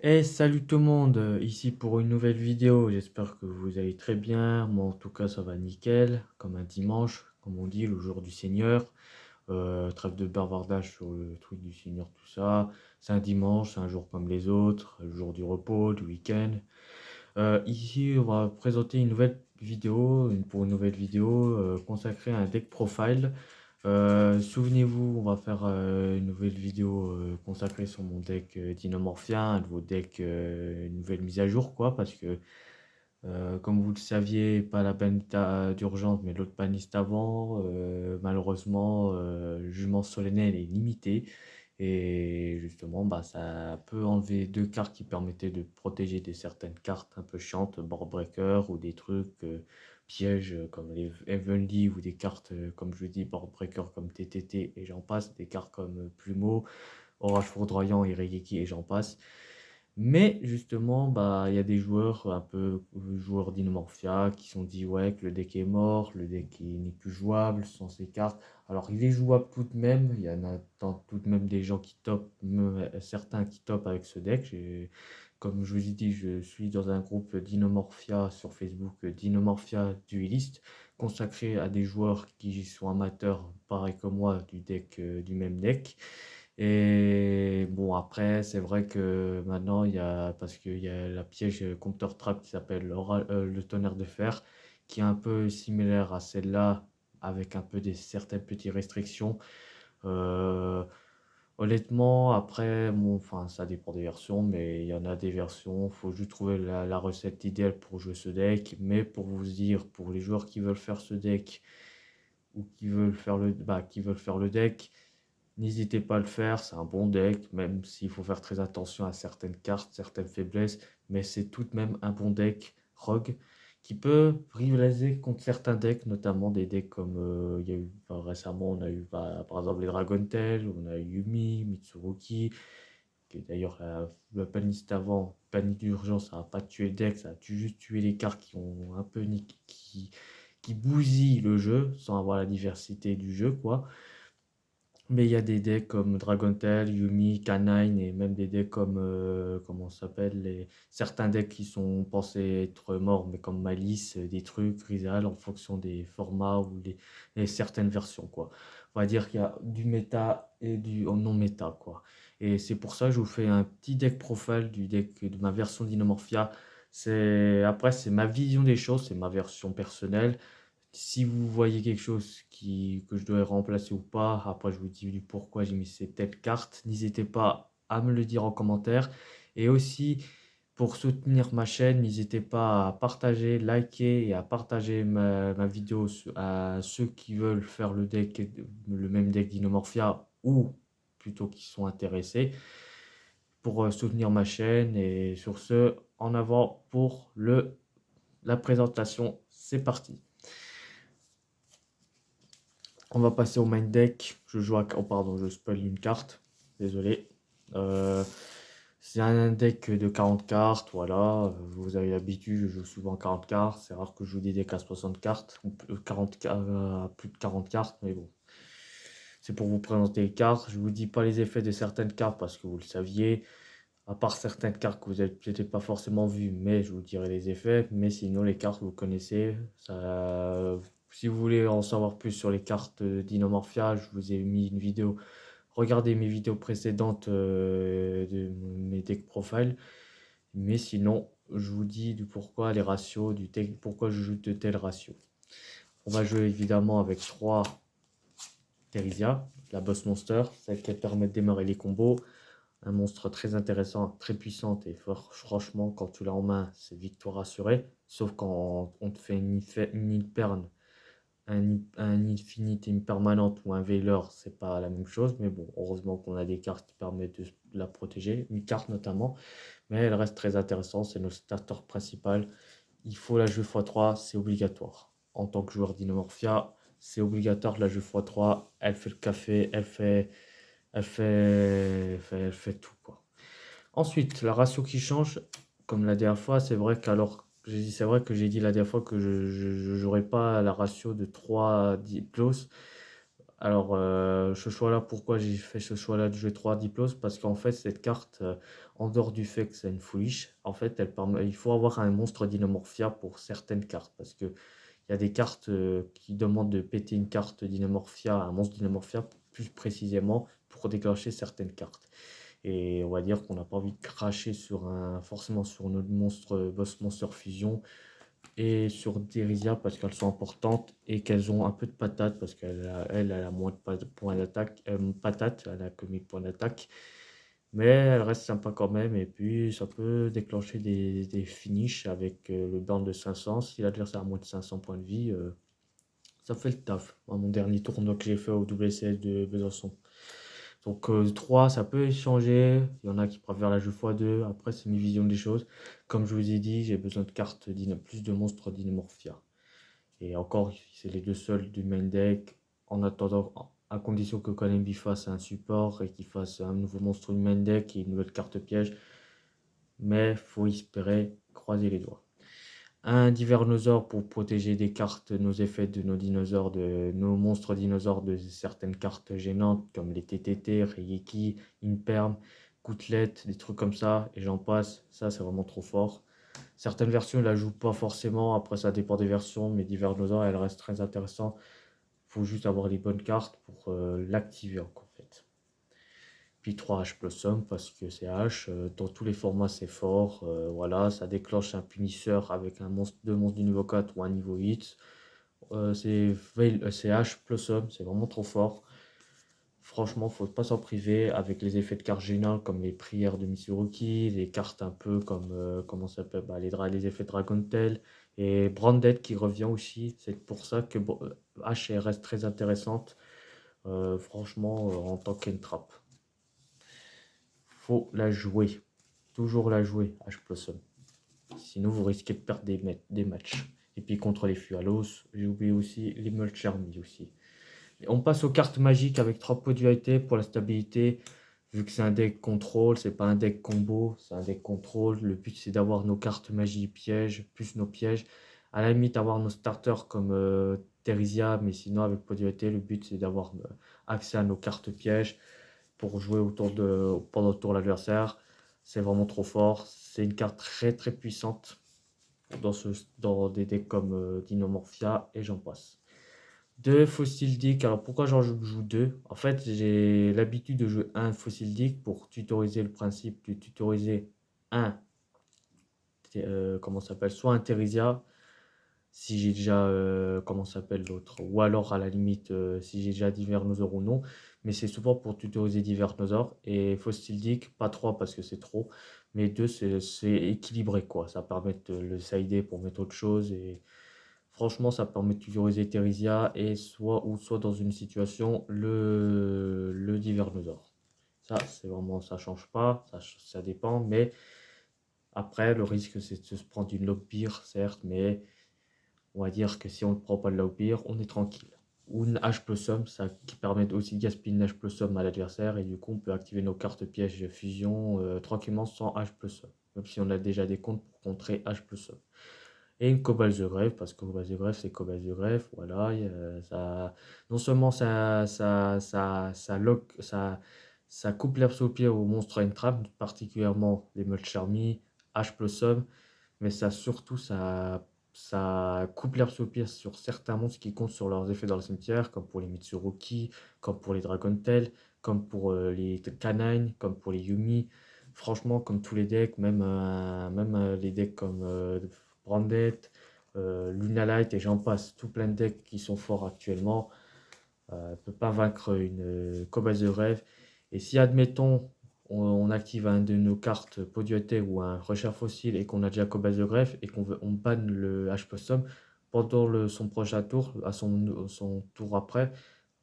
Et salut tout le monde, ici pour une nouvelle vidéo. J'espère que vous allez très bien. Moi en tout cas ça va nickel, comme un dimanche, comme on dit, le jour du Seigneur. Trêve de bavardage sur le truc du Seigneur, tout ça. C'est un dimanche, c'est un jour comme les autres, le jour du repos, du week-end. Ici on va présenter une nouvelle vidéo, pour une nouvelle vidéo consacrée à un deck profile. Souvenez-vous, on va faire une nouvelle vidéo consacrée sur mon deck Dinomorphia, un nouveau deck, une nouvelle mise à jour, quoi, parce que comme vous le saviez, pas la banita d'urgence, mais l'autre baniste avant, malheureusement, le jugement solennel est limité. Et justement, bah, ça peut enlever deux cartes qui permettaient de protéger des certaines cartes un peu chiantes, board breaker ou des trucs pièges comme les Heavenly ou des cartes, comme je dis, board breaker comme TTT et j'en passe, des cartes comme Plumeau, Orage foudroyant, Irigeki et j'en passe. Mais justement, bah, il y a des joueurs, un peu joueurs d'Inomorphia, qui sont dit ouais, que le deck est mort, le deck n'est plus jouable sans ces cartes. Alors, il est jouable tout de même, il y en a tout de même des gens qui topent, certains qui topent avec ce deck. Comme je vous ai dit, je suis dans un groupe d'Inomorphia sur Facebook, d'Inomorphia Duelist, consacré à des joueurs qui sont amateurs, pareil que moi, du deck, du même deck. Et bon, après, c'est vrai que maintenant, parce qu'il y a la piège Counter Trap qui s'appelle le tonnerre de fer, qui est un peu similaire à celle-là, avec un peu certaines petites restrictions. Euh, Honnêtement, après, bon, enfin, ça dépend des versions, mais il y en a des versions, il faut juste trouver la recette idéale pour jouer ce deck. Mais pour vous dire, pour les joueurs qui veulent faire ce deck, ou qui veulent faire le deck, n'hésitez pas à le faire, c'est un bon deck, même s'il faut faire très attention à certaines cartes, certaines faiblesses, mais c'est tout de même un bon deck rogue qui peut rivaliser contre certains decks, notamment des decks comme il y a eu récemment, on a eu par exemple les Dragon Tail, on a eu Yumi, Mitsuruki, qui est d'ailleurs la paniste avant, panique d'urgence, ça n'a pas tué le deck, ça a juste tué les cartes qui ont un peu qui bousillent le jeu sans avoir la diversité du jeu, quoi. Mais il y a des decks comme Dragon Tail, Yumi, Canine et même des decks comme, comment ça s'appelle, certains decks qui sont pensés être morts, mais comme Malice, des trucs, Rizal, en fonction des formats ou les certaines versions, quoi. On va dire qu'il y a du méta et du non-méta, quoi. Et c'est pour ça que je vous fais un petit deck profile du deck de ma version d'Inomorphia. Après, c'est ma vision des choses, c'est ma version personnelle. Si vous voyez quelque chose que je dois remplacer ou pas, après je vous dis du pourquoi j'ai mis cette telle carte, n'hésitez pas à me le dire en commentaire. Et aussi, pour soutenir ma chaîne, n'hésitez pas à partager, liker et à partager ma vidéo à ceux qui veulent faire le même deck d'Inomorphia ou plutôt qui sont intéressés pour soutenir ma chaîne. Et sur ce, en avant pour la présentation. C'est parti. On va passer au main deck. Je joue à... Oh pardon, je spoil une carte. Désolé. Euh, c'est un deck de 40 cartes, voilà. Vous avez l'habitude, je joue souvent 40 cartes. C'est rare que je joue des decks à 60 cartes, ou 40, plus de 40 cartes, mais bon. C'est pour vous présenter les cartes. Je vous dis pas les effets de certaines cartes parce que vous le saviez. À part certaines cartes que vous n'avez peut-être pas forcément vues, mais je vous dirai les effets. Mais sinon, les cartes, vous connaissez. Si vous voulez en savoir plus sur les cartes d'Inomorphia, je vous ai mis une vidéo. Regardez mes vidéos précédentes de mes deck profiles. Mais sinon, je vous dis du pourquoi les ratios, pourquoi je joue de tels ratios. On va jouer évidemment avec 3 Therizia, la boss monster, celle qui permet de démarrer les combos. Un monstre très intéressant, très puissante et franchement, quand tu l'as en main, c'est victoire assurée. Sauf quand on te fait une Inpern, un Infinite, une permanente ou un Veilor, c'est pas la même chose. Mais bon, heureusement qu'on a des cartes qui permettent de la protéger, une carte notamment. Mais elle reste très intéressante, c'est notre starter principal. Il faut la jouer x3, c'est obligatoire. En tant que joueur d'Inomorphia, c'est obligatoire de la jouer x3. Elle fait le café, elle fait tout, quoi. Ensuite, la ratio qui change, comme la dernière fois, c'est vrai que j'ai dit la dernière fois que je n'aurais pas la ratio de 3 Diplos. Alors, ce choix-là, pourquoi j'ai fait ce choix-là de jouer 3 Diplos? Parce qu'en fait, cette carte, en dehors du fait que c'est une foolish, en fait, il faut avoir un monstre Dynamorphia pour certaines cartes. Parce qu'il y a des cartes qui demandent de péter une carte Dynamorphia, un monstre Dynamorphia, plus précisément, pour déclencher certaines cartes. Et on va dire qu'on n'a pas envie de cracher forcément sur notre monstre, boss monster fusion et sur Derisia parce qu'elles sont importantes et qu'elles ont un peu de patate parce elle a moins de points d'attaque, patate, elle a que 1000 points d'attaque, mais elle reste sympa quand même. Et puis ça peut déclencher des finishes avec le burn de 500. Si l'adversaire a moins de 500 points de vie, ça fait le taf. Moi, mon dernier tournoi que j'ai fait au WCS de Besançon. Donc 3, ça peut échanger. Il y en a qui préfèrent la jouer x2. Après, c'est mes visions des choses. Comme je vous ai dit, j'ai besoin de cartes, plus de monstres Dynamorphia. Et encore, c'est les deux seuls du main deck. En attendant, à condition que Konami fasse un support et qu'il fasse un nouveau monstre du main deck et une nouvelle carte piège. Mais faut espérer, croiser les doigts. Un Divernosaure pour protéger des cartes, nos effets de nos dinosaures, de nos monstres dinosaures de certaines cartes gênantes comme les TTT, Reiki, Imperm, Gouttelette, des trucs comme ça, et j'en passe. Ça, c'est vraiment trop fort. Certaines versions, ils la jouent pas forcément. Après, ça dépend des versions, mais Divernosaure, elle reste très intéressant. Faut juste avoir les bonnes cartes pour l'activer en fait. Puis 3 H Blossom parce que c'est H, dans tous les formats c'est fort, voilà, ça déclenche un punisseur avec deux monstres du niveau 4 ou un niveau 8. C'est H Blossom, c'est vraiment trop fort. Franchement, faut pas s'en priver avec les effets de cartes géniales comme les prières de Mitsuruki, les cartes un peu comme, comment ça s'appelle, les effets Dragon Tail et Branded qui revient aussi. C'est pour ça que H reste très intéressante, franchement, en tant qu'entrap. Faut la jouer. Toujours la jouer, H Blossom. Sinon, vous risquez de perdre des matchs. Et puis contre les Fualos, j'ai oublié aussi les Mulcharmy aussi. Et on passe aux cartes magiques avec 3 pots d'UIT pour la stabilité. Vu que c'est un deck contrôle, c'est pas un deck combo, c'est un deck contrôle. Le but c'est d'avoir nos cartes magie pièges, plus nos pièges. À la limite, avoir nos starters comme Theresia, mais sinon avec pot d'UIT, le but c'est d'avoir accès à nos cartes pièges pour jouer pendant le tour de l'adversaire. C'est vraiment trop fort. C'est une carte très très puissante dans des decks comme Dinomorphia et j'en passe. 2 Fossil Dick. Alors pourquoi j'en joue 2? En fait, j'ai l'habitude de jouer un Fossil Dick pour tutoriser le principe de tutoriser un, comment ça s'appelle, soit un Theresia, si j'ai déjà, comment s'appelle l'autre, ou alors à la limite, si j'ai déjà Divernosaure ou non, mais c'est souvent pour tutoriser Divernosaure, et Fossil Dick, pas 3 parce que c'est trop, mais 2 c'est équilibré quoi, ça permet de le sider pour mettre autre chose, et franchement ça permet de tutoriser Theresia, et soit dans une situation, le Divernosaure. Ça, c'est vraiment, ça change pas, ça dépend, mais après, le risque c'est de se prendre une Lockbeer, certes, mais on va dire que si on ne prend pas de l'Aupir, on est tranquille. Ou une H plus somme, ça qui permet aussi de gaspiller une H plus somme à l'adversaire et du coup on peut activer nos cartes pièges fusion tranquillement sans H plus somme. Même si on a déjà des comptes pour contrer H plus somme. Et une Cobalt de Grève, parce que Cobalt de Grève c'est Cobalt de Grève, voilà, ça, non seulement ça coupe l'herbe sous le pied aux monstres Entrap, particulièrement les Mulcharmy, H plus somme, mais ça coupe l'herbe sous le pied sur certains monstres qui comptent sur leurs effets dans le cimetière, comme pour les Mitsuruki, comme pour les Dragon Tail, comme pour les Canine, comme pour les Yumi. Franchement, comme tous les decks, même les decks comme Branded, Lunalight et j'en passe, tout plein de decks qui sont forts actuellement, ne peut pas vaincre une Cobalt de Rêve. Et si, admettons, on active un de nos cartes Podioté ou un Recherche Fossile et qu'on a déjà Cobalt de Greffe et on banne le H possum pendant son prochain tour, à son tour après,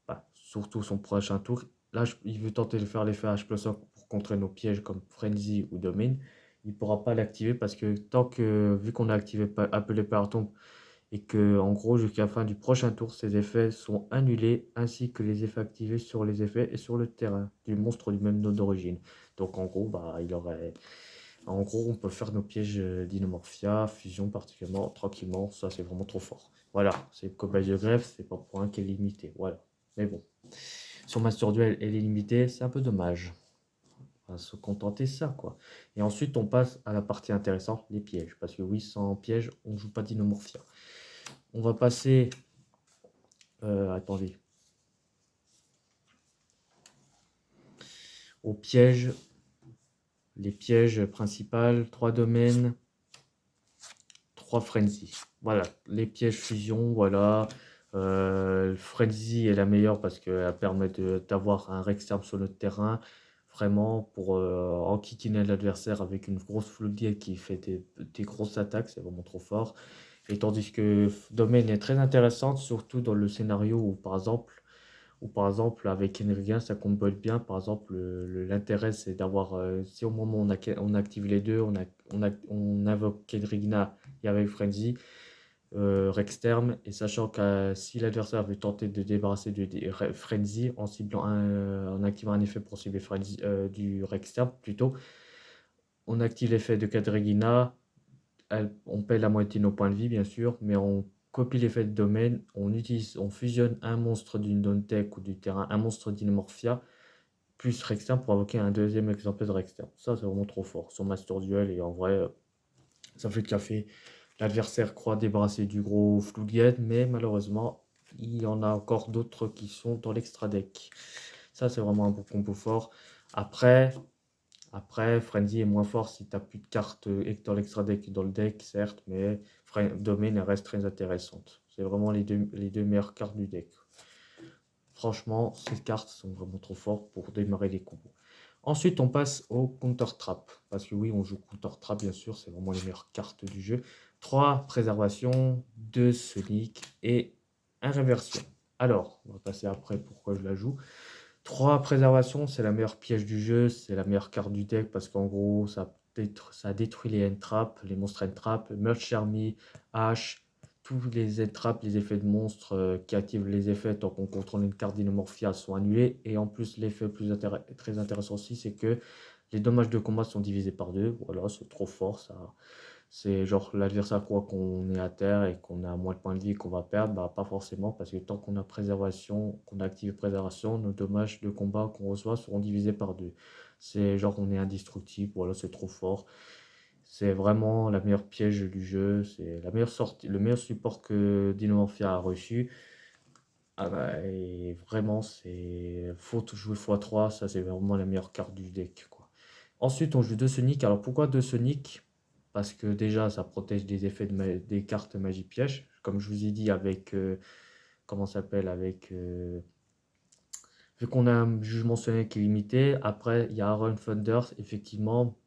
bah, surtout son prochain tour, là il veut tenter de faire l'effet H possum pour contrer nos pièges comme Frenzy ou Domain, il ne pourra pas l'activer parce que vu qu'on a activé Appelé par tombe et que, en gros, jusqu'à la fin du prochain tour, ces effets sont annulés, ainsi que les effets activés sur les effets et sur le terrain du monstre du même node d'origine. Donc, en gros, en gros, on peut faire nos pièges d'Inomorphia, fusion particulièrement, tranquillement, ça c'est vraiment trop fort. Voilà, c'est Cobalt de Greffe, c'est pas pour un qui est limité, voilà. Mais bon, sur Master Duel, elle est limitée, c'est un peu dommage. On va se contenter de ça, quoi. Et ensuite, on passe à la partie intéressante, les pièges. Parce que oui, sans piège, on ne joue pas Dinomorphia. On va passer... attendez. Aux pièges. Les pièges principaux, 3 domaines, 3 frenzy. Voilà, les pièges fusion, voilà. Frenzy est la meilleure parce qu'elle permet d'avoir un Rexterm sur notre terrain. Vraiment pour enquiquiner l'adversaire avec une grosse floodgate qui fait des grosses attaques, c'est vraiment trop fort. Et tandis que Domaine est très intéressante, surtout dans le scénario où par exemple avec Enriga ça combote bien. Par exemple, l'intérêt c'est d'avoir, si au moment où on active les deux, on invoque Kenrigna et avec Frenzy, Rexterm, et sachant que si l'adversaire veut tenter de débarrasser Frenzy en ciblant en activant un effet pour cibler Frenzy, du Rexterm plutôt, on active l'effet de Kadrigina, on paye la moitié de nos points de vie bien sûr, mais on copie l'effet de domaine, on fusionne un monstre d'une zone deck ou du terrain, un monstre d'Inomorphia, plus Rexterm pour invoquer un deuxième exemplaire de Rexterm. Ça c'est vraiment trop fort sur Master Duel, et en vrai ça fait le café. L'adversaire croit débarrasser du gros Floodgate, mais malheureusement il y en a encore d'autres qui sont dans l'extra deck. Ça c'est vraiment un bon combo fort. Après, Frenzy est moins fort si tu n'as plus de cartes et que dans l'extra deck et dans le deck, certes, mais Domain elle reste très intéressante. C'est vraiment les deux meilleures cartes du deck. Franchement, ces cartes sont vraiment trop fortes pour démarrer les combos. Ensuite, on passe au Counter Trap. Parce que oui, on joue Counter Trap, bien sûr, c'est vraiment les meilleures cartes du jeu. 3 préservations, 2 Sonic et 1 réversion. Alors, on va passer après pourquoi je la joue. 3 préservations, c'est la meilleure piège du jeu, c'est la meilleure carte du deck parce qu'en gros, ça détruit les end-traps, les monstres end-traps, Merch Army, H, tous les end-traps, les effets de monstres qui activent les effets tant qu'on contrôle une carte d'Inomorphia sont annulés. Et en plus, l'effet très intéressant aussi, c'est que les dommages de combat sont divisés par 2. Voilà, c'est trop fort ça. C'est genre l'adversaire croit qu'on est à terre et qu'on a moins de points de vie qu'on va perdre, bah pas forcément parce que tant qu'on a préservation, qu'on active préservation, nos dommages de combat qu'on reçoit seront divisés par 2. C'est genre on est indestructible, voilà, c'est trop fort. C'est vraiment la meilleure piège du jeu, c'est la meilleure sortie, le meilleur support que Dinomorphia a reçu. Ah bah, et vraiment c'est faute jouer x3, ça c'est vraiment la meilleure carte du deck quoi. Ensuite on joue 2 Sonic. Alors pourquoi 2 Sonic? Parce que déjà ça protège des effets des cartes magie piège. Comme je vous ai dit avec comment ça s'appelle avec vu qu'on a un jugement sonic qui est limité. Après il y a Aaron Thunders effectivement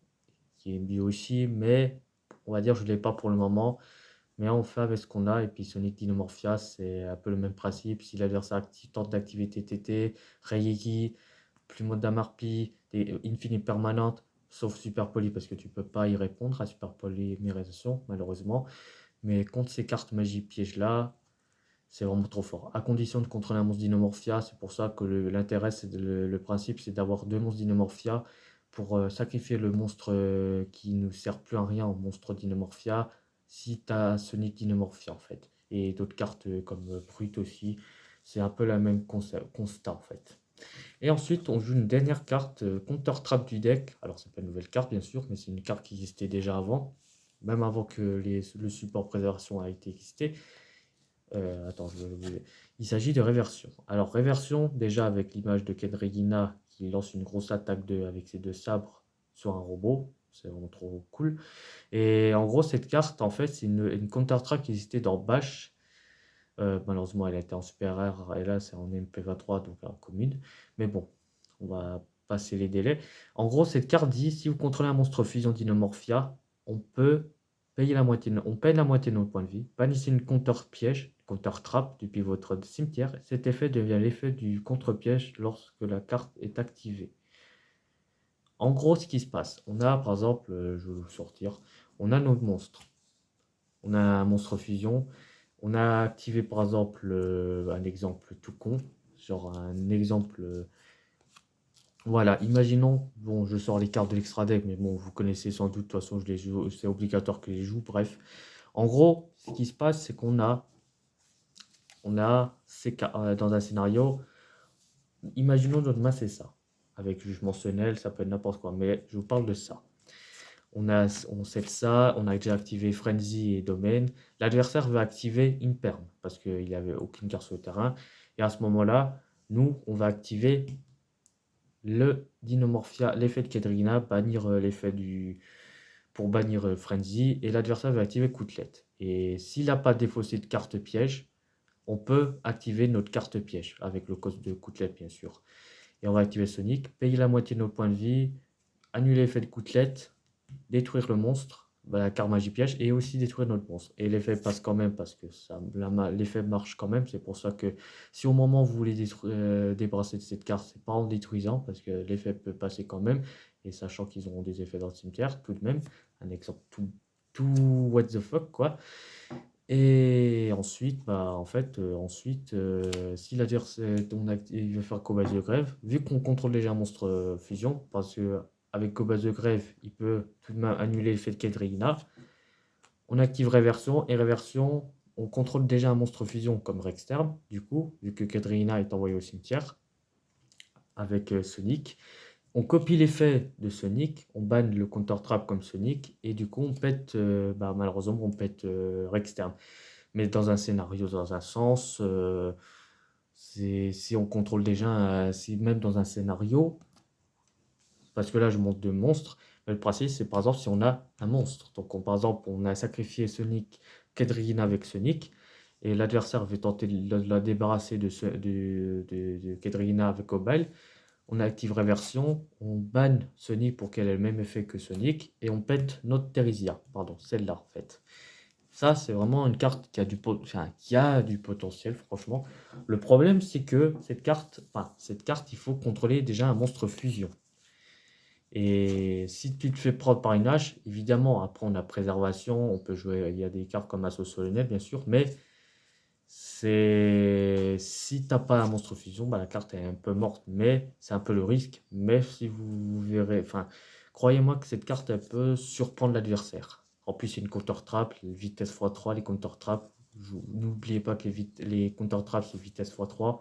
qui est bio aussi, mais on va dire je ne l'ai pas pour le moment. Mais on fait avec ce qu'on a. Et puis Sonic Dinomorphia, c'est un peu le même principe. Si l'adversaire tente d'activer TTT, Reiki, Plumeau d'Amarpi, des Infinite permanentes, sauf Super Poly, parce que tu peux pas y répondre à Super Polymérisation, malheureusement. Mais contre ces cartes magie piège là, c'est vraiment trop fort. À condition de contrôler un monstre Dinomorphia, c'est pour ça que l'intérêt, c'est le principe, c'est d'avoir 2 monstres Dinomorphia pour sacrifier le monstre qui ne sert plus à rien au monstre Dinomorphia si tu as Sonic Dinomorphia en fait. Et d'autres cartes comme Brut aussi, c'est un peu la même constat en fait. Et ensuite, on joue une dernière carte Counter Trap du deck. Alors, c'est pas une nouvelle carte bien sûr, mais c'est une carte qui existait déjà avant, même avant que le support préservation a été existé. Attends, il s'agit de réversion. Alors, réversion, déjà avec l'image de Ken Regina qui lance une grosse attaque avec ses 2 sabres sur un robot. C'est vraiment trop cool. Et en gros, cette carte, en fait, c'est une counter-track qui existait dans Bash. Malheureusement, elle a été en super rare et là, c'est en MP23, donc en commune. Mais bon, on va passer les délais. En gros, cette carte dit si vous contrôlez un monstre fusion Dinomorphia, on peut payer la moitié, on paye la moitié de nos points de vie. Bannissez une counter-piège, counter-trap depuis votre cimetière. Cet effet devient l'effet du contre-piège lorsque la carte est activée. En gros, ce qui se passe, on a par exemple, je vais vous sortir, on a notre monstre. On a un monstre fusion. On a activé par exemple un exemple tout con, genre un exemple. Voilà, imaginons, bon, je sors les cartes de l'extra deck, mais bon, vous connaissez sans doute, de toute façon, je les joue, c'est obligatoire que je les joue, bref. En gros, ce qui se passe, c'est qu'on a dans un scénario, Imaginons notre main, c'est ça. Avec juge mentionnel, ça peut être n'importe quoi, mais je vous parle de ça. On sait ça, on a déjà activé Frenzy et Domaine. L'adversaire veut activer Imperm parce qu'il n'avait aucune carte sur le terrain. Et à ce moment-là, nous, on va activer le Dinomorphia, l'effet de Kedrina, bannir l'effet pour bannir Frenzy. Et l'adversaire va activer Coutlet. Et s'il n'a pas défaussé de carte piège, on peut activer notre carte piège avec le cost de Coutlet, bien sûr. Et on va activer Sonic, payer la moitié de nos points de vie, annuler l'effet de Coutlet, détruire le monstre, la carte magie piège, et aussi détruire notre monstre. Et l'effet passe quand même parce que l'effet marche quand même. C'est pour ça que si au moment vous voulez débarrasser de cette carte, c'est pas en détruisant parce que l'effet peut passer quand même. Et sachant qu'ils auront des effets dans le cimetière, tout de même, un exemple tout what the fuck quoi. Et ensuite, si l'adversaire il veut faire Cobas de grève, vu qu'on contrôle déjà un monstre fusion, parce que avec Cobas de grève, il peut tout de même annuler l'effet de Kedrina, on active réversion, et réversion, on contrôle déjà un monstre fusion comme Rexterm, du coup, vu que Kedrina est envoyé au cimetière avec Sonic. On copie l'effet de Sonic, on banne le counter trap comme Sonic, et du coup, on pète, malheureusement, on pète Rexterm. Mais dans un scénario, dans un sens, si on contrôle déjà, si même dans un scénario, parce que là je monte deux monstres, mais le principe c'est par exemple si on a un monstre. Donc par exemple on a sacrifié Sonic, Kedrina avec Sonic, et l'adversaire veut tenter de la débarrasser de Kedrina avec Obile. On active réversion, on banne Sonic pour qu'elle ait le même effet que Sonic, et on pète notre Theresia, pardon, celle-là en fait. Ça, c'est vraiment une carte qui a du potentiel, franchement. Le problème, c'est que cette carte, il faut contrôler déjà un monstre fusion. Et si tu te fais prendre par une hache, évidemment, après on a préservation, on peut jouer, il y a des cartes comme Assaut solennel, bien sûr, mais si t'as pas un monstre fusion, bah, la carte est un peu morte, mais c'est un peu le risque. Mais si vous verrez, enfin, croyez-moi que cette carte, elle peut surprendre l'adversaire. En plus, c'est une counter trap, vitesse x3, les counter trap. N'oubliez pas que les counter trap, c'est vitesse x3.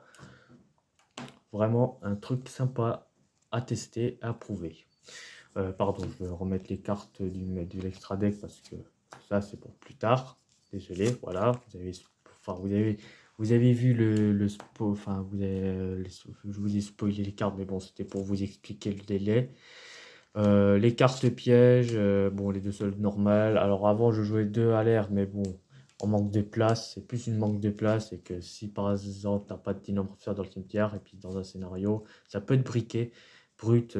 Vraiment un truc sympa à tester, à prouver. Pardon, je vais remettre les cartes de l'extra deck parce que ça, c'est pour plus tard. Désolé, voilà. Vous avez vu enfin, je vous ai spoilé les cartes, mais bon, c'était pour vous expliquer le délai. Les cartes pièges, bon, les deux seules normales. Alors avant, je jouais deux à l'air, mais bon, en manque de place, c'est plus une manque de place. Et que si par exemple, t'as pas de dynamorphère dans le cimetière, et puis dans un scénario, ça peut être briqué. Brut,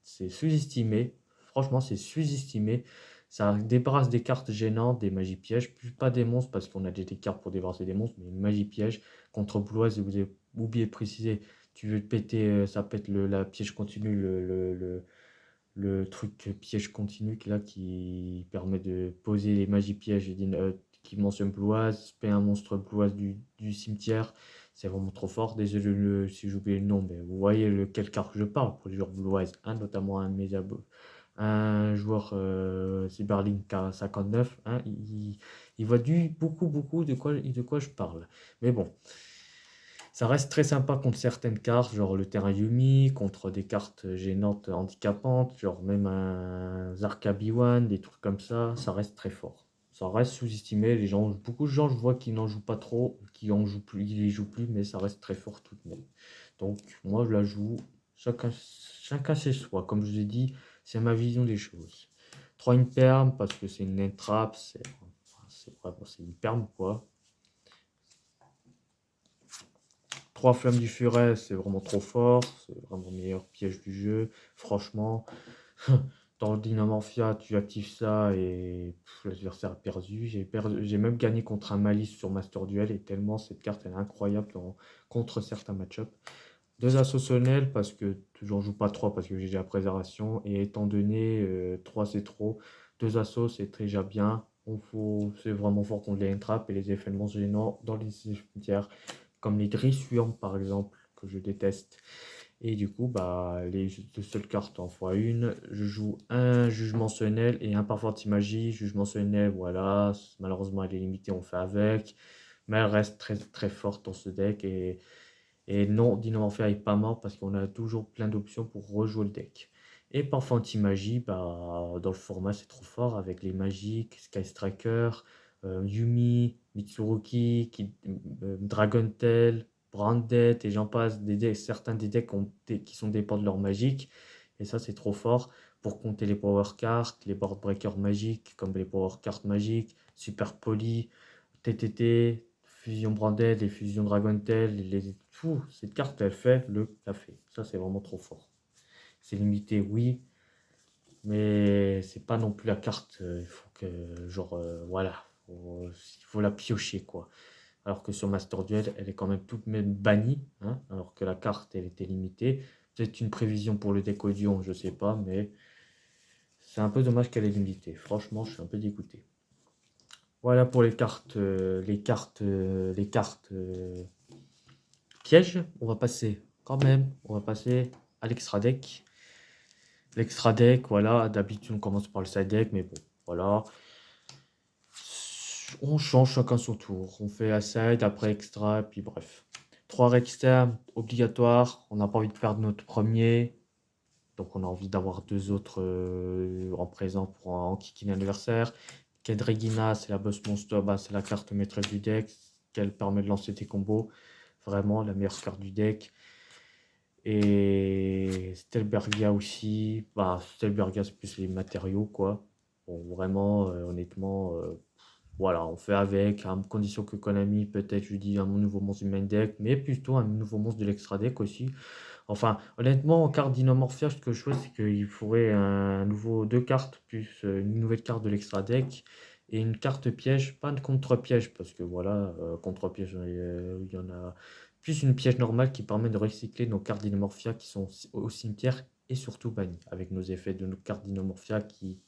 c'est sous-estimé. Franchement, c'est sous-estimé. Ça débarrasse des cartes gênantes, des magies pièges, plus pas des monstres, parce qu'on a des cartes pour débarrasser des monstres, mais une magie piège contre Bloise, et vous avez oublié de préciser, tu veux te péter, ça pète la piège continue, le truc piège continu là qui permet de poser les magies pièges qui mentionne Bloise, paie un monstre Bloise du cimetière. C'est vraiment trop fort. Désolé si j'oublie le nom, mais vous voyez quel carte je parle pour les joueurs Bloise, hein, notamment un joueur Cyberlink K59, hein, il voit beaucoup de quoi je parle. Mais bon, ça reste très sympa contre certaines cartes, genre le terrain Yumi, contre des cartes gênantes handicapantes, genre même un Zarka B1, des trucs comme ça reste très fort. Ça reste sous-estimé, beaucoup de gens je vois qui n'en jouent pas trop, qui en jouent plus, ils les jouent plus, mais ça reste très fort tout de même. Donc moi je la joue, chacun chez soi, comme je vous ai dit, c'est ma vision des choses. 3 une perme parce que c'est une entrap, c'est une perme quoi. 3 flammes du furet, c'est vraiment trop fort. C'est vraiment le meilleur piège du jeu. Franchement, dans le Dynamorphia, tu actives ça et l'adversaire a perdu. J'ai même gagné contre un Malice sur Master Duel et tellement cette carte elle est incroyable contre certains match-ups. 2 assauts solennels parce que j'en joue pas 3 parce que j'ai déjà préservation. Et étant donné 3 c'est trop. 2 assauts c'est déjà bien. C'est vraiment fort contre les entraps et les effets gênants dans les cimetières comme les Drisswurm par exemple, que je déteste. Et du coup, bah, les deux seules cartes en x1, je joue un jugement solennel et un parfum magie. Jugement solennel, voilà, malheureusement elle est limitée, on fait avec. Mais elle reste très très forte dans ce deck. Et Et non, Dinomorphia n'est pas mort parce qu'on a toujours plein d'options pour rejouer le deck. Et parfois anti-magie, bah, dans le format c'est trop fort avec les magiques, Sky Striker, Yumi, Mitsuruki, Dragon Tail, Branded et j'en passe, certains des decks qui sont dépendants de leur magique. Et ça c'est trop fort pour compter les power cards, les board breakers magiques comme les power cards magiques, Super Poly, TTT, Fusion Branded, les fusions Dragon Tail, cette carte elle fait le café. Ça c'est vraiment trop fort. C'est limité, oui, mais c'est pas non plus la carte. Il faut que, genre, voilà, il faut la piocher quoi. Alors que sur Master Duel, elle est quand même toute même bannie, hein, alors que la carte elle était limitée. Peut-être une prévision pour le deck Audion, je sais pas, mais c'est un peu dommage qu'elle est limitée. Franchement, je suis un peu dégoûté. Voilà pour les cartes pièges. On va passer à l'extra deck. L'extra deck, voilà, d'habitude on commence par le side deck, mais bon, voilà. On change chacun son tour. On fait la side, après extra, puis bref. 3 externes obligatoires. On n'a pas envie de perdre notre premier. Donc on a envie d'avoir 2 autres en présent pour enquiquiner l'adversaire. Kedregina, c'est la boss monster, bah, c'est la carte maîtresse du deck, qu'elle permet de lancer des combos. Vraiment la meilleure carte du deck. Et Stelbergia aussi. Bah, Stelbergia, c'est plus les matériaux, quoi. Bon, vraiment, honnêtement, voilà, on fait avec, à condition que Konami, peut-être, je dis un nouveau monstre du main deck, mais plutôt un nouveau monstre de l'extra deck aussi. Enfin, honnêtement, en carte Dinomorphia, ce que je vois, c'est qu'il faudrait un nouveau 2 cartes, plus une nouvelle carte de l'extra deck, et une carte piège, pas de contre-piège, parce que voilà, contre-piège, il y en a plus une piège normale qui permet de recycler nos cartes Dinomorphia qui sont au cimetière et surtout bannies, avec nos effets de nos cartes Dinomorphia qui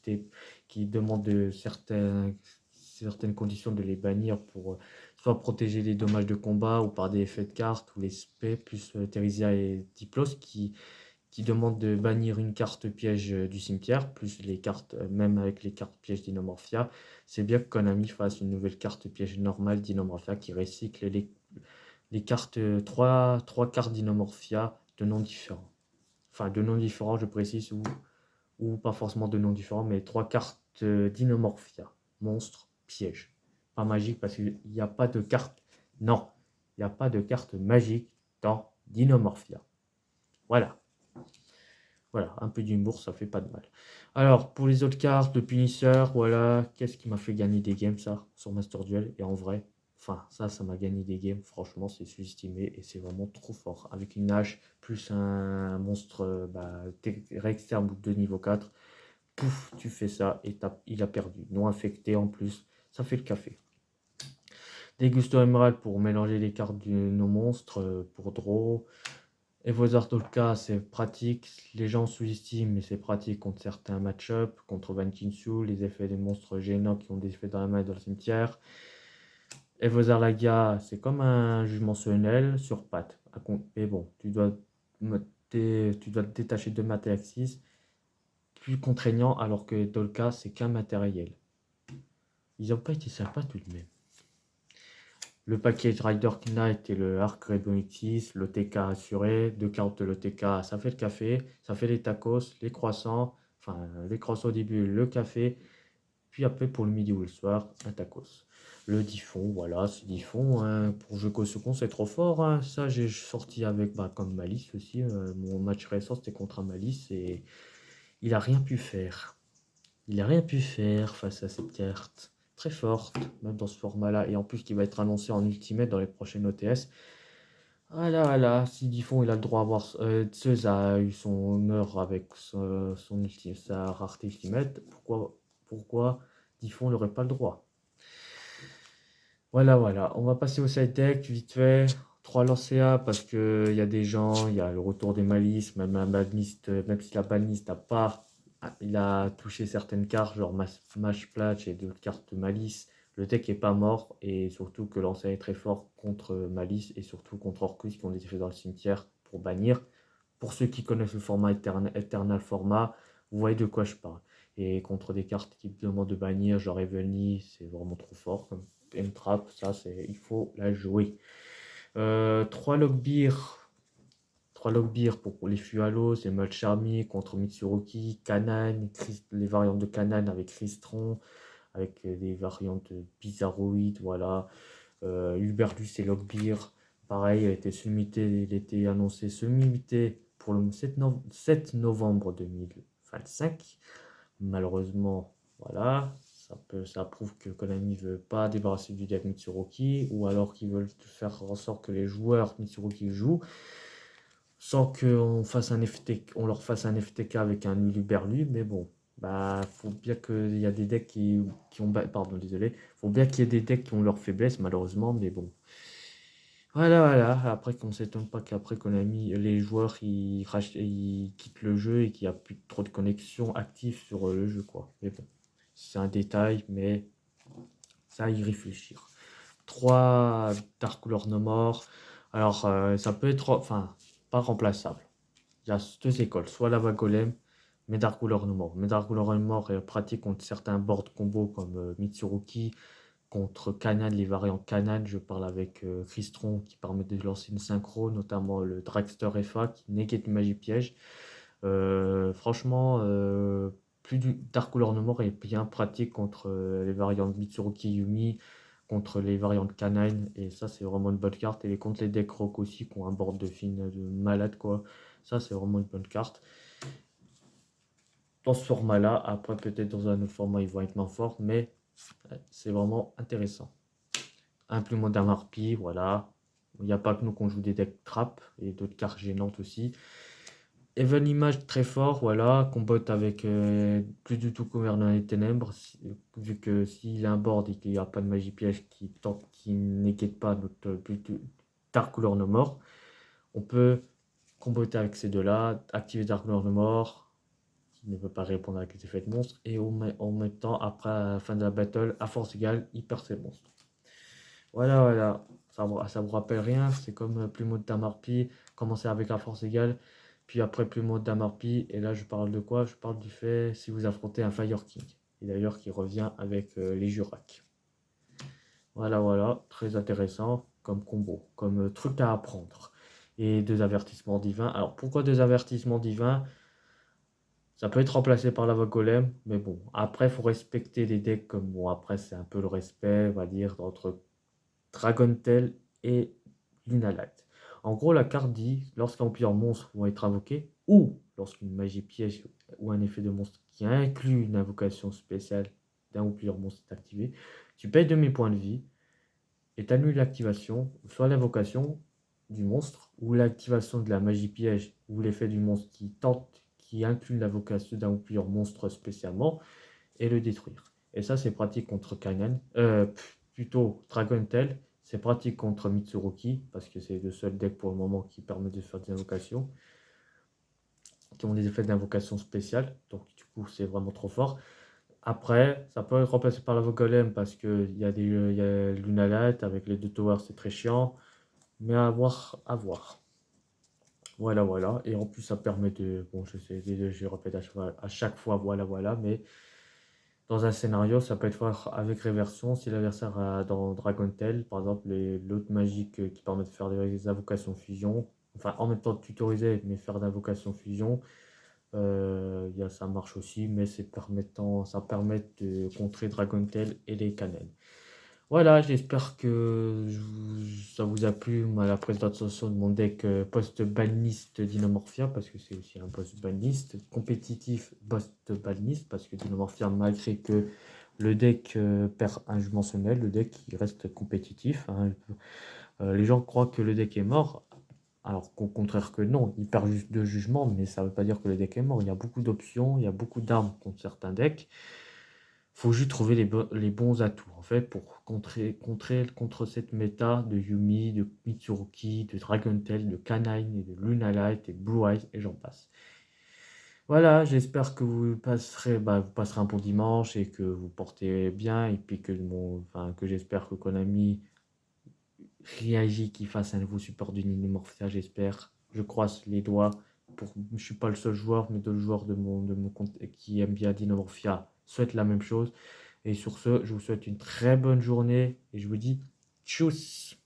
demandent certaines conditions de les bannir pour soit protéger les dommages de combat ou par des effets de cartes ou les spé plus Theresia et Diplos qui demandent de bannir une carte piège du cimetière, plus les cartes, même avec les cartes pièges d'Inomorphia. C'est bien que Konami fasse une nouvelle carte piège normale d'Inomorphia qui recycle les cartes, 3 cartes d'Inomorphia de noms différents. Enfin, de noms différents, je précise, ou pas forcément de noms différents, mais 3 cartes d'Inomorphia. Monstre, piège. Pas magique parce qu'il n'y a pas de carte. Non, il n'y a pas de carte magique dans Dinomorphia. Voilà. Voilà, un peu d'humour, ça fait pas de mal. Alors, pour les autres cartes, le punisseur, voilà, qu'est-ce qui m'a fait gagner des games, ça, sur Master Duel, et en vrai, enfin, ça m'a gagné des games, franchement, c'est sous-estimé, et c'est vraiment trop fort. Avec une hache, plus un monstre, externe de niveau 4, pouf, tu fais ça, et il a perdu. Non infecté en plus, ça fait le café. Dégusto Emerald pour mélanger les cartes de nos monstres, pour draw. Et vos Artolka, c'est pratique. Les gens sous-estiment, mais c'est pratique contre certains match-up, contre Van Kinsu, les effets des monstres gênants qui ont des effets dans la main et dans le cimetière. Et vos Arlaga, c'est comme un jugement solennel sur patte. Mais bon, tu dois te détacher de Materaxis, plus contraignant, alors que Dolka, c'est qu'un matériel. Ils n'ont pas été sympas tout de même. Le package Rider Knight et le Arc Rebonixis, l'OTK assuré, 2 cartes de l'OTK, ça fait le café, ça fait les tacos, les croissants, enfin les croissants au début, le café, puis après pour le midi ou le soir, un tacos. Le Diffon, voilà, ce Diffon, hein, pour Joko Sukon, c'est trop fort, hein. Ça j'ai sorti avec, comme Malice aussi, mon match récent c'était contre un Malice et il a rien pu faire. Il n'a rien pu faire face à cette carte très forte, même dans ce format-là, et en plus qui va être annoncé en Ultimate dans les prochaines OTS. Voilà, si Diffon il a le droit à avoir. Zeus a eu son heure avec sa rareté Ultimate, pourquoi Diffon n'aurait pas le droit? Voilà, on va passer au side deck vite fait. 3 lancers parce qu'il y a des gens, il y a le retour des malices, même un baniste, même si la baniste n'a pas. Il a touché certaines cartes, genre Mash Platch et d'autres cartes de Malice. Le deck est pas mort et surtout que l'ancien est très fort contre Malice et surtout contre Orcus qui ont des effets dans le cimetière pour bannir. Pour ceux qui connaissent le format Eternal Format, vous voyez de quoi je parle. Et contre des cartes qui demandent de bannir, genre Evelny, c'est vraiment trop fort. Comme M-Trap, ça, il faut la jouer. 3 Lockbeer. 3 Lockbeer pour les Fualos, les Malcharmi contre Mitsuruki, Kanan, les variantes de Kanan avec Crystron, avec des variantes de Bizarroid, voilà. Hubertus et Lockbeer, pareil, il était annoncé semi-muté pour le 7 novembre 2025. Malheureusement, voilà, ça prouve que Konami veut pas débarrasser du deck Mitsuruki, ou alors qu'ils veulent faire en sorte que les joueurs Mitsuruki jouent, sans qu'on fasse on leur fasse un FTK avec un Uluberlu, mais bon, bah faut bien qu'il y a des decks qui ont, pardon, désolé, faut bien qu'il y ait des decks qui ont leur faiblesse, malheureusement, mais bon. Voilà. Après, qu'on s'étonne pas qu'après Konami, les joueurs ils quittent le jeu et qu'il n'y a plus trop de connexion active sur le jeu, quoi. Mais bon, c'est un détail, mais ça à y réfléchir. 3 Dark Couleur No More. Alors, ça peut être, enfin, pas remplaçable. Il y a deux écoles, soit Lava Golem, mais Dark Couleur No More. Mais Dark Couleur No More est pratique contre certains boards combos comme Mitsuruki, contre Kanan, les variantes Kanan. Je parle avec Crystron qui permet de lancer une synchro, notamment le Dragster FA qui negate une magie piège. Franchement, plus du Dark Couleur No More est bien pratique contre les variantes Mitsuruki Yumi, contre les variantes Canine, et ça c'est vraiment une bonne carte. Et contre les decks rock aussi qui ont un board de fin de malade, quoi. Ça c'est vraiment une bonne carte. Dans ce format-là, après peut-être dans un autre format ils vont être moins forts, mais c'est vraiment intéressant. Implément d'Amarpi, voilà. Il n'y a pas que nous qu'on joue des decks trap et d'autres cartes gênantes aussi. Even Image très fort, voilà, combat avec plus du tout couvert dans les ténèbres, vu que s'il a un board et qu'il n'y a pas de magie piège qui n'équête pas notre Dark Couleur No More, on peut comboter avec ces deux-là, activer Dark Couleur No More, qui ne peut pas répondre avec les effets de monstre, et en même temps, après la fin de la battle, à force égale, il perd ses monstres. Voilà. Ça vous rappelle rien, c'est comme Plumeau de Tamarpi, commencer avec la force égale, puis après Plumeau de Tamarpi, et là je parle de quoi? Je parle du fait si vous affrontez un Fire King, et d'ailleurs qui revient avec les Juracs. Voilà, très intéressant comme combo, comme truc à apprendre. Et deux avertissements divins. Alors pourquoi deux avertissements divins? Ça peut être remplacé par la Golem, mais bon, après il faut respecter des decks comme, bon après c'est un peu le respect, on va dire, entre Dragontail et Lunalight. En gros, la carte dit, lorsqu'un plusieurs monstres vont être invoqués, ou lorsqu'une magie piège ou un effet de monstre qui inclut une invocation spéciale d'un ou plusieurs monstres est activé, tu payes 2000 points de vie et tu annules l'activation, soit l'invocation du monstre, ou l'activation de la magie piège, ou l'effet du monstre qui inclut l'invocation d'un ou plusieurs monstres spécialement, et le détruire. Et ça, c'est pratique contre Kanan, plutôt Dragontail. C'est pratique contre Mitsuruki, parce que c'est le seul deck pour le moment qui permet de faire des invocations, qui ont des effets d'invocation spéciale. Donc, du coup, c'est vraiment trop fort. Après, ça peut être remplacé par la Golem, parce qu'il y a Lunalight avec les deux towers, c'est très chiant. Mais à voir, à voir. Voilà. Et en plus, ça permet de. Bon, je sais, je répète à chaque fois, voilà. Mais dans un scénario, ça peut être fort avec réversion si l'adversaire a dans Dragontail, par exemple, l'autre magique qui permet de faire des invocations fusion, enfin en même temps de tutoriser, mais faire d'invocations fusion, ça marche aussi, mais ça permet de contrer Dragontail et les cannels. Voilà, j'espère que ça vous a plu, la présentation de mon deck post-banlist Dinomorphia, parce que c'est aussi un post-banlist, compétitif post-banlist, parce que Dinomorphia, malgré que le deck perd un jugement semelle, le deck il reste compétitif, hein. Les gens croient que le deck est mort, alors qu'au contraire que non, il perd juste 2 jugements, mais ça ne veut pas dire que le deck est mort. Il y a beaucoup d'options, il y a beaucoup d'armes contre certains decks. Faut juste trouver les bons atouts en fait pour contre cette méta de Yumi, de Mitsuruki, de Dragontail, de Canine et de Lunalight et de Blue Eyes et j'en passe. Voilà, j'espère que vous passerez un bon dimanche et que vous portez bien et puis que j'espère que Konami réagit, qu'il fasse un nouveau support du Ninemorphia, j'espère. Je croise les doigts. Je suis pas le seul joueur, mais d'autres joueurs de mon compte qui aiment bien Dinomorphia souhaitent la même chose. Et sur ce, je vous souhaite une très bonne journée et je vous dis tchuss.